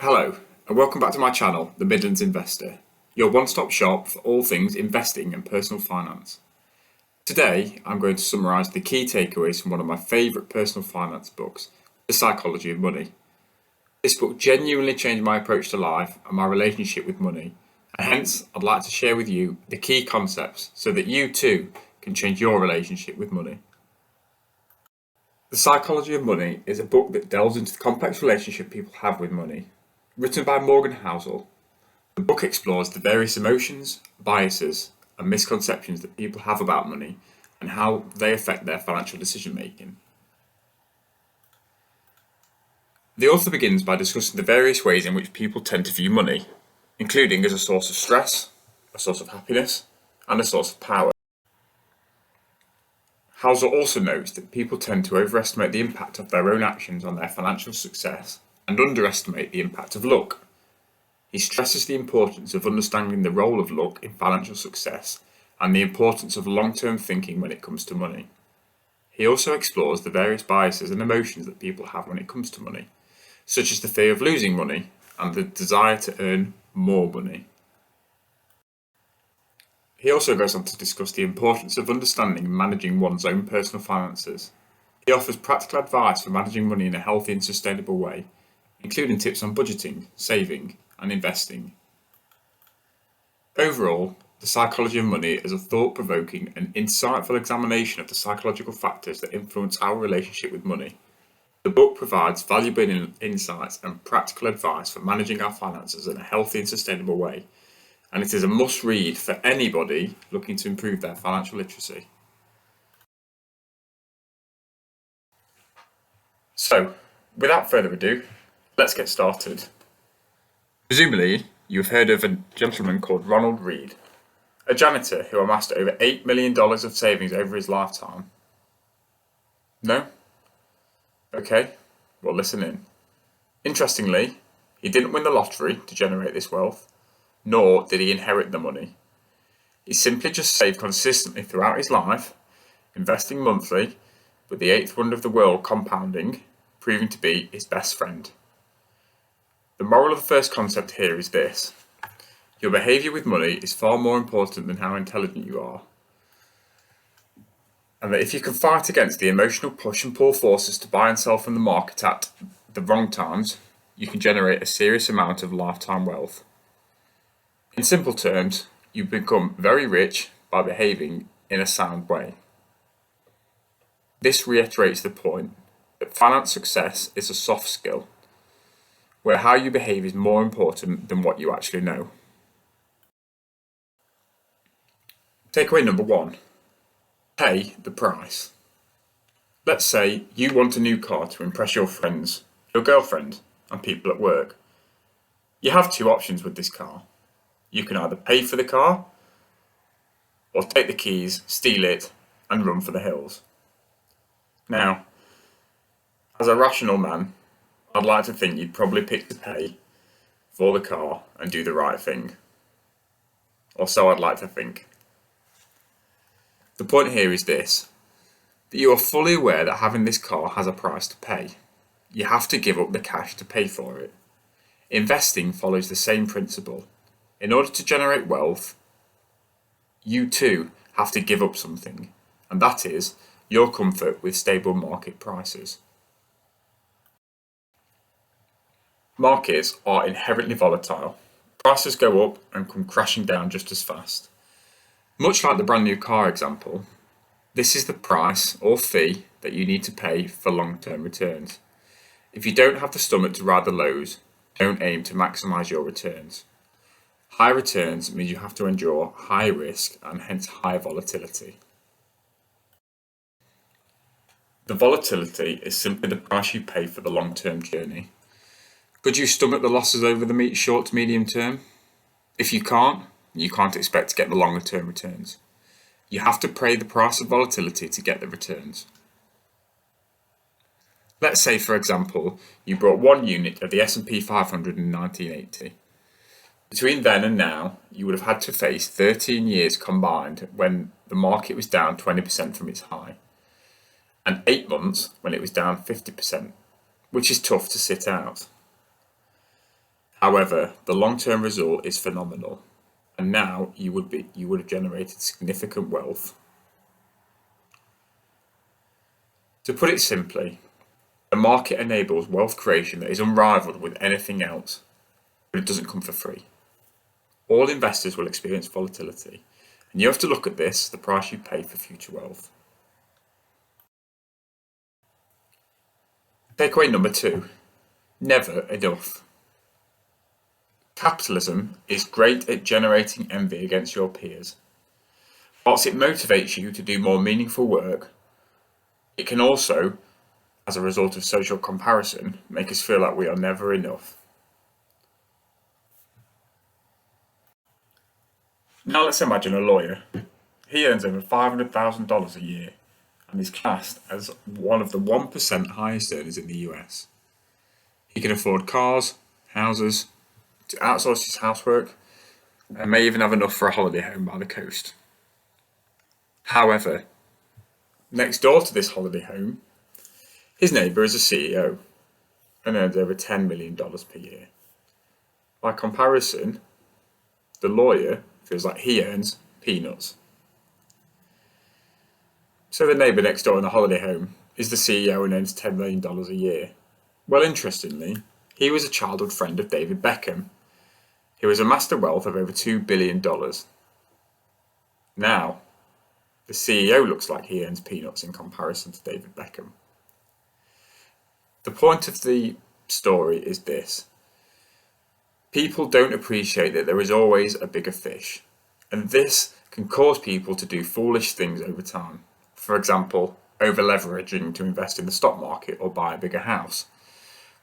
Hello, and welcome back to my channel, The Midlands Investor, your one-stop shop for all things investing and personal finance. Today, I'm going to summarise the key takeaways from one of my favourite personal finance books, The Psychology of Money. This book genuinely changed my approach to life and my relationship with money, and hence I'd like to share with you the key concepts so that you too can change your relationship with money. The Psychology of Money is a book that delves into the complex relationship people have with money. Written by Morgan Housel, the book explores the various emotions, biases, and misconceptions that people have about money and how they affect their financial decision making. The author begins by discussing the various ways in which people tend to view money, including as a source of stress, a source of happiness, and a source of power. Housel also notes that people tend to overestimate the impact of their own actions on their financial success and underestimate the impact of luck. He stresses the importance of understanding the role of luck in financial success and the importance of long-term thinking when it comes to money. He also explores the various biases and emotions that people have when it comes to money, such as the fear of losing money and the desire to earn more money. He also goes on to discuss the importance of understanding and managing one's own personal finances. He offers practical advice for managing money in a healthy and sustainable way, including tips on budgeting, saving, and investing. Overall, The Psychology of Money is a thought-provoking and insightful examination of the psychological factors that influence our relationship with money. The book provides valuable insights and practical advice for managing our finances in a healthy and sustainable way, and it is a must-read for anybody looking to improve their financial literacy. So, without further ado, let's get started. Presumably, you've heard of a gentleman called Ronald Read, a janitor who amassed over $8 million of savings over his lifetime. No? Okay, well listen in. Interestingly, he didn't win the lottery to generate this wealth, nor did he inherit the money. He simply just saved consistently throughout his life, investing monthly, with the eighth wonder of the world compounding, proving to be his best friend. The moral of the first concept here is this: your behaviour with money is far more important than how intelligent you are. And that if you can fight against the emotional push and pull forces to buy and sell from the market at the wrong times, you can generate a serious amount of lifetime wealth. In simple terms, you become very rich by behaving in a sound way. This reiterates the point that finance success is a soft skill, where how you behave is more important than what you actually know. Takeaway number 1. Pay the price. Let's say you want a new car to impress your friends, your girlfriend, and people at work. You have two options with this car. You can either pay for the car, or take the keys, steal it, and run for the hills. Now, as a rational man, I'd like to think you'd probably pick to pay for the car and do the right thing. Or so I'd like to think. The point here is this: that you are fully aware that having this car has a price to pay. You have to give up the cash to pay for it. Investing follows the same principle. In order to generate wealth, you too have to give up something, and that is your comfort with stable market prices. Markets are inherently volatile. Prices go up and come crashing down just as fast. Much like the brand new car example, this is the price or fee that you need to pay for long-term returns. If you don't have the stomach to ride the lows, don't aim to maximise your returns. High returns means you have to endure high risk and hence high volatility. The volatility is simply the price you pay for the long-term journey. Could you stomach the losses over the short to medium term? If you can't expect to get the longer term returns. You have to pay the price of volatility to get the returns. Let's say, for example, you bought one unit of the S&P 500 in 1980. Between then and now, you would have had to face 13 years combined when the market was down 20% from its high, and 8 months when it was down 50%, which is tough to sit out. However, the long-term result is phenomenal, and now you would have generated significant wealth. To put it simply, the market enables wealth creation that is unrivaled with anything else, but it doesn't come for free. All investors will experience volatility, and you have to look at this, the price you pay for future wealth. Takeaway number 2, never enough. Capitalism is great at generating envy against your peers. Whilst it motivates you to do more meaningful work, it can also, as a result of social comparison, make us feel like we are never enough. Now let's imagine a lawyer. He earns over $500,000 a year and is classed as one of the 1% highest earners in the US. He can afford cars, houses, to outsource his housework, and may even have enough for a holiday home by the coast. However, next door to this holiday home, his neighbour is a CEO and earns over $10 million per year. By comparison, the lawyer feels like he earns peanuts. So the neighbour next door in the holiday home is the CEO and earns $10 million a year. Well, interestingly, he was a childhood friend of David Beckham, who has amassed a wealth of over $2 billion. Now, the CEO looks like he earns peanuts in comparison to David Beckham. The point of the story is this. People don't appreciate that there is always a bigger fish, and this can cause people to do foolish things over time. For example, over-leveraging to invest in the stock market or buy a bigger house,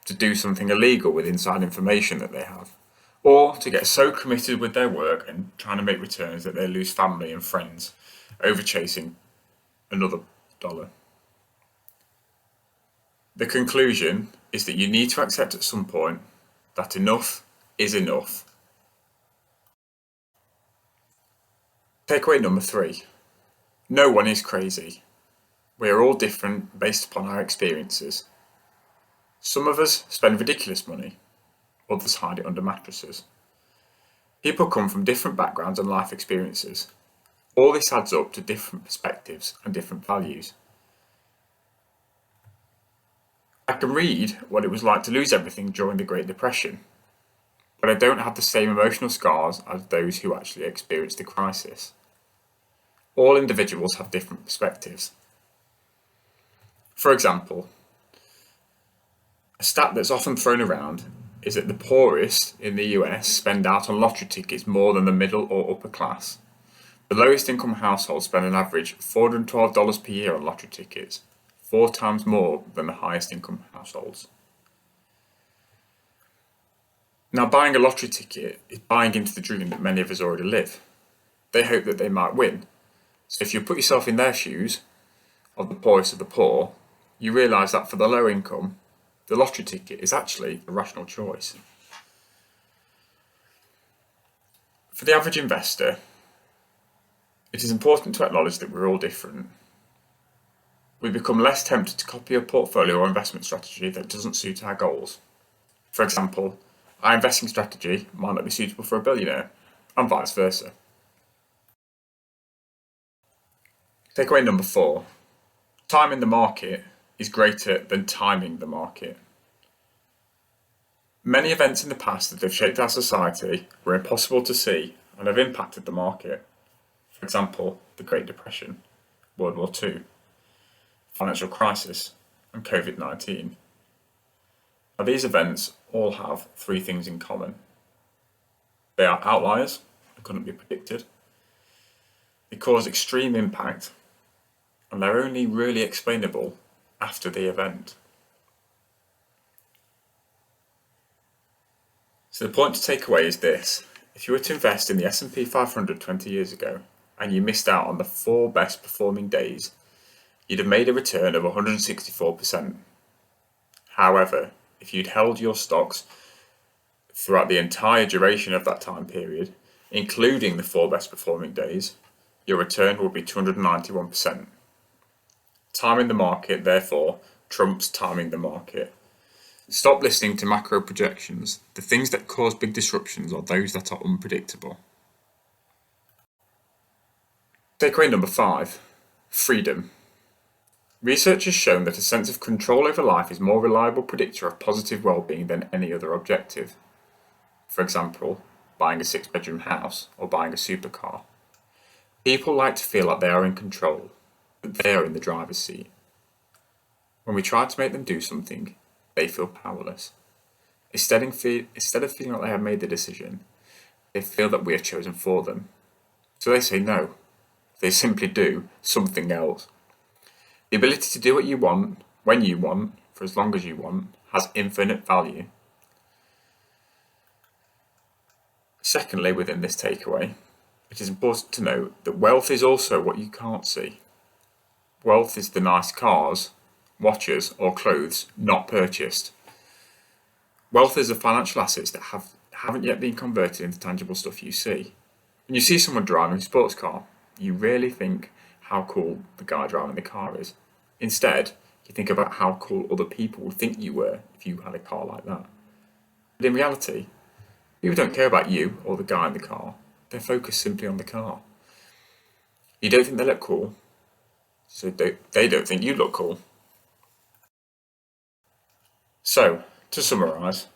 to do something illegal with inside information that they have, or to get so committed with their work and trying to make returns that they lose family and friends over chasing another dollar. The conclusion is that you need to accept at some point that enough is enough. Takeaway number 3. No one is crazy. We are all different based upon our experiences. Some of us spend ridiculous money, others hide it under mattresses. People come from different backgrounds and life experiences. All this adds up to different perspectives and different values. I can read what it was like to lose everything during the Great Depression, but I don't have the same emotional scars as those who actually experienced the crisis. All individuals have different perspectives. For example, a stat that's often thrown around is that the poorest in the US spend out on lottery tickets more than the middle or upper class. The lowest income households spend an average $412 per year on lottery tickets, 4 times more than the highest income households. Now, buying a lottery ticket is buying into the dream that many of us already live. They hope that they might win. So if you put yourself in their shoes, of the poorest of the poor, you realise that for the low income, the lottery ticket is actually a rational choice. For the average investor, it is important to acknowledge that we're all different. We become less tempted to copy a portfolio or investment strategy that doesn't suit our goals. For example, our investing strategy might not be suitable for a billionaire, and vice versa. Takeaway number 4. Time in the market is greater than timing the market. Many events in the past that have shaped our society were impossible to see and have impacted the market. For example, the Great Depression, World War II, financial crisis, and COVID-19. Now, these events all have 3 things in common. They are outliers and couldn't be predicted. They cause extreme impact, and they're only really explainable after the event. So the point to take away is this. If you were to invest in the S&P 500 20 years ago and you missed out on the 4 best performing days, you'd have made a return of 164%. However, if you'd held your stocks throughout the entire duration of that time period, including the 4 best performing days, your return would be 291%. Timing the market, therefore, trumps timing the market. Stop listening to macro projections. The things that cause big disruptions are those that are unpredictable. Takeaway number 5. Freedom. Research has shown that a sense of control over life is a more reliable predictor of positive well-being than any other objective. For example, buying a 6-bedroom house or buying a supercar. People like to feel like they are in control, that they are in the driver's seat. When we try to make them do something, they feel powerless. Instead of feeling like they have made the decision, they feel that we have chosen for them. So they say no. They simply do something else. The ability to do what you want, when you want, for as long as you want, has infinite value. Secondly, within this takeaway, it is important to note that wealth is also what you can't see. Wealth is the nice cars, watches, or clothes not purchased. Wealth is the financial assets that haven't yet been converted into tangible stuff you see. When you see someone driving a sports car, you rarely think how cool the guy driving the car is. Instead, you think about how cool other people would think you were if you had a car like that. But in reality, people don't care about you or the guy in the car. They're focused simply on the car. You don't think they look cool, so they don't think you look cool. So, to summarise,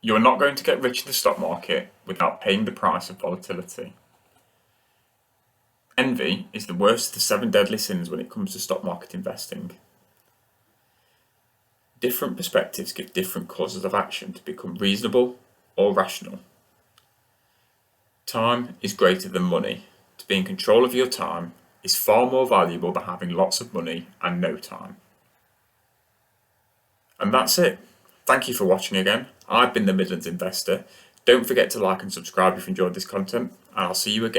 you are not going to get rich in the stock market without paying the price of volatility. Envy is the worst of the 7 deadly sins when it comes to stock market investing. Different perspectives give different causes of action to become reasonable or rational. Time is greater than money. To be in control of your time is far more valuable than having lots of money and no time. And that's it. Thank you for watching again. I've been the Midlands Investor. Don't forget to like and subscribe if you enjoyed this content, and I'll see you again